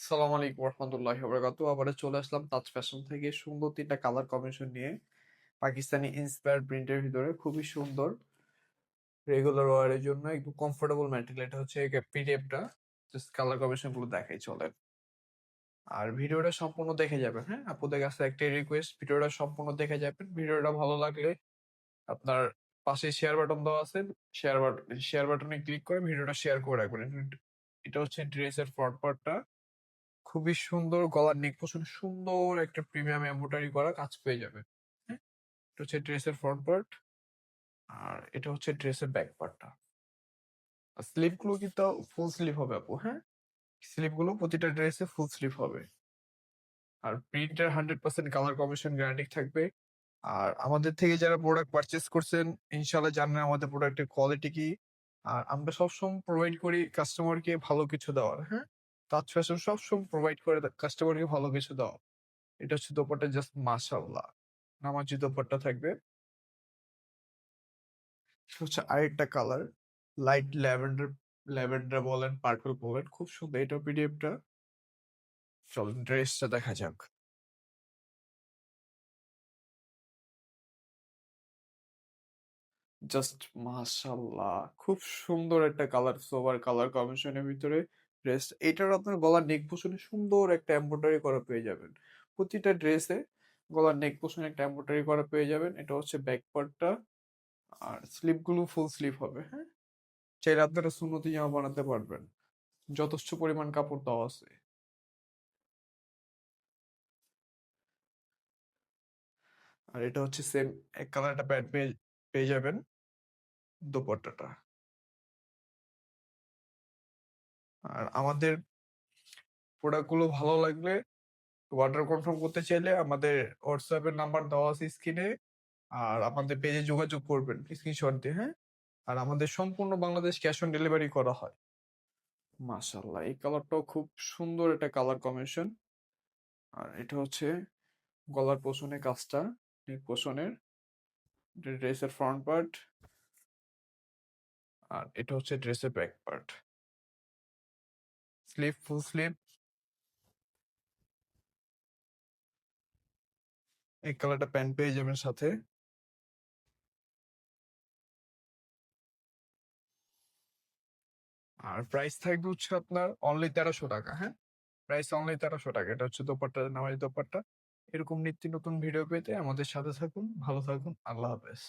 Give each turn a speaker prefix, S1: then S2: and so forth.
S1: আসসালামু আলাইকুম রহমতুল্লাহি ওয়া বারাকাতুহু। আবারো চলে আসলাম তাজ ফ্যাশন থেকে সুন্দর ৩টা কালার কম্বিনেশন নিয়ে। পাকিস্তানি ইন্সপায়ার্ড প্রিন্টের ভিতরে খুবই সুন্দর রেগুলার ওয়ারের জন্য একটু কমফোর্টেবল ম্যাটেরিয়াল। এটা হচ্ছে পিডিএফটা। জাস্ট কালার কম্বিনেশন গুলো দেখাই চলেন। আর ভিডিওটা সম্পূর্ণ দেখে যাবেন, হ্যাঁ? আপনাদের কাছে একটাই রিকোয়েস্ট, ভিডিওটা সম্পূর্ণ দেখে যাবেন। ভিডিওটা ভালো লাগলে আপনার পাশে শেয়ার বাটন দেওয়া আছে। শেয়ার বাটনে ক্লিক করে ভিডিওটা শেয়ার করে রাখবেন। এটা হচ্ছে ড্রেসের ফ্রন্ট পার্টটা। খুবই সুন্দর গলার নেক পোর্শনে সুন্দর একটা প্রিমিয়াম এমব্রয়ডারি করা কাজ পেয়ে যাবে। হ্যাঁ? এটা হচ্ছে ড্রেসের ফ্রন্ট পার্ট। আর এটা হচ্ছে ড্রেসের ব্যাক পার্টটা। আর স্লিভ গুলো কিন্তু ফুল স্লিভ হবে আপু, হ্যাঁ? স্লিভ গুলো প্রতিটা ড্রেসে ফুল স্লিভ হবে। আর প্রিন্টের 100% কালার কম্বিনেশন গ্যারান্টি থাকবে। আর আমাদের থেকে যারা প্রোডাক্ট পারচেজ করছেন ইনশাআল্লাহ জানেন আমাদের প্রোডাক্টের কোয়ালিটি কি। আর আমরা সবসময় প্রোভাইড করি কাস্টমারকে ভালো কিছু দেওয়ার, হ্যাঁ? তাজ ফ্যাশন সবসময় প্রোভাইড করে কাস্টমারকে ভালো কিছু দেওয়া। এটা হচ্ছে দোপাট্টা, জাস্ট মাশাআল্লাহ। নামাজি দোপাট্টা থাকবে। এটা হচ্ছে আরেকটা কালার। লাইট ল্যাভেন্ডার, ল্যাভেন্ডার বলেন, পার্পল বলেন, খুব সুন্দর এটা পিডিএফটা। চলুন ড্রেসটা দেখা যাক। জাস্ট মাশাআল্লাহ, খুব সুন্দর একটা কালার, সোবার কালার কম্বিনেশনের ভিতরে ড্রেস। এটার আপনার গলার নেক পোর্শনে সুন্দর একটা এমব্রয়ডারি করা পেয়ে যাবেন। প্রতিটা ড্রেসে গলার নেক পোর্শনে একটা এমব্রয়ডারি করা পেয়ে যাবেন। এটা হচ্ছে ব্যাক পার্টটা। আর স্লিভ গুলো ফুল স্লিভ হবে, হ্যাঁ? চাইলে আপনারা সুন্নতি জামা বানাতে পারবেন। যথেষ্ট পরিমাণ কাপড় দেওয়া আছে। আর এটা হচ্ছে সেম এক কালার একটা প্যান্ট পেয়ে পেয়ে যাবেন দোপাট্টাটা। আর আমাদের প্রোডাক্ট গুলো ভালো লাগলে অর্ডার কনফার্ম করতে চাইলে আমাদের হোয়াটসঅ্যাপ এর নাম্বার দেওয়া আছে স্ক্রিনে। আর আমাদের পেজে যোগাযোগ করবেন স্ক্রিনশট দিয়ে, হ্যাঁ? আর আমাদের সম্পূর্ণ বাংলাদেশ ক্যাশ অন ডেলিভারি করা হয়। মাশাআল্লাহ, এই কালারটাও খুব সুন্দর একটা কালার কম্বিনেশন। আর এটা হচ্ছে গলার পোষণে কাজটা, নেক পোষণের ড্রেসের ফ্রন্ট পার্ট। আর এটা হচ্ছে ড্রেসের back part. Sleeve full sleeve. এই কালারটা প্যান্ট পেয়ে যাবেন সাথে। আর প্রাইস থাকবে হচ্ছে আপনার অনলি 1300 টাকা, হ্যাঁ? প্রাইস অনলি 1300 টাকা। এটা হচ্ছে দোপাট্টা, নামাজি দোপাট্টা। এরকম নিত্য নতুন ভিডিও পেতে আমাদের সাথে থাকুন। ভালো থাকুন। আল্লাহ হাফেজ।